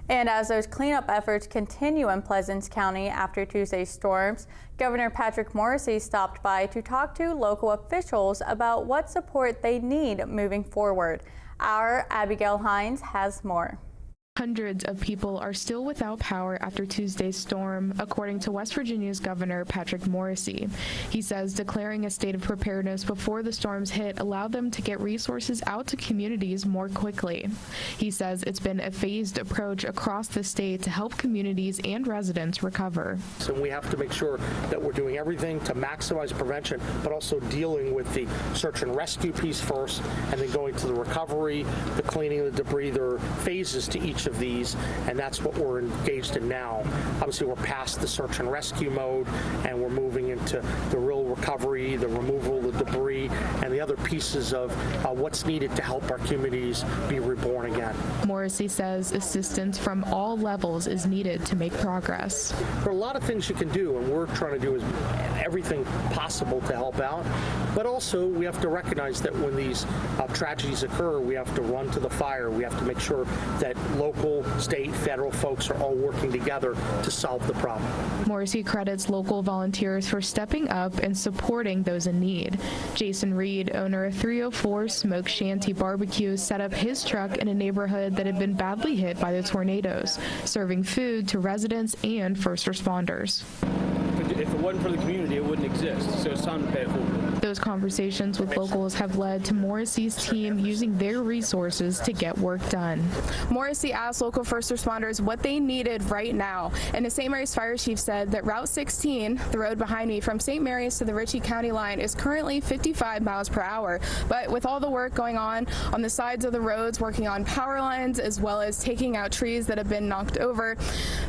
And as those cleanup efforts continue in Pleasant County after Tuesday's storms, Governor Patrick Morrisey stopped by to talk to local officials about what support they need moving forward. Our Abigail Hines has more. Hundreds of people are still without power after Tuesday's storm, according to West Virginia's Governor Patrick Morrisey. He says declaring a state of preparedness before the storms hit allowed them to get resources out to communities more quickly. He says it's been a phased approach across the state to help communities and residents recover. So we have to make sure that we're doing everything to maximize prevention, but also dealing with the search and rescue piece first, and then going to the recovery, the cleaning of the debris. There are phases to each of these, and that's what we're engaged in now. Obviously, we're past the search and rescue mode, and we're moving into the real recovery, the removal of the debris, and the other pieces of what's needed to help our communities be reborn again. Morrisey says assistance from all levels is needed to make progress. There are a lot of things you can do, and we're trying to do everything possible to help out, but also we have to recognize that when these tragedies occur, we have to run to the fire. We have to make sure that local, state, federal folks are all working together to solve the problem. Morrisey credits local volunteers for stepping up and supporting those in need. Jason Reed, owner of 304 Smoke Shanty Barbecue, set up his truck in a neighborhood that had been badly hit by the tornadoes, serving food to residents and first responders. If it wasn't for the community, it wouldn't exist, so it's time to pay it forward. Those conversations with locals have led to Morrisey's team using their resources to get work done. Morrisey asked local first responders what they needed right now, and the St. Mary's Fire Chief said that Route 16, the road behind me from St. Mary's to the Ritchie County line, is currently 55 miles per hour. But with all the work going on the sides of the roads, working on power lines, as well as taking out trees that have been knocked over,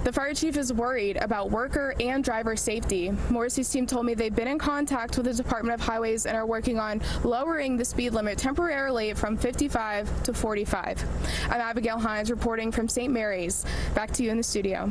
the fire chief is worried about worker and driver safety. Morrisey's team told me they've been in contact with the Department of Highways and are working on lowering the speed limit temporarily from 55 to 45. I'm Abigail Hines reporting from St. Mary's. Back to you in the studio.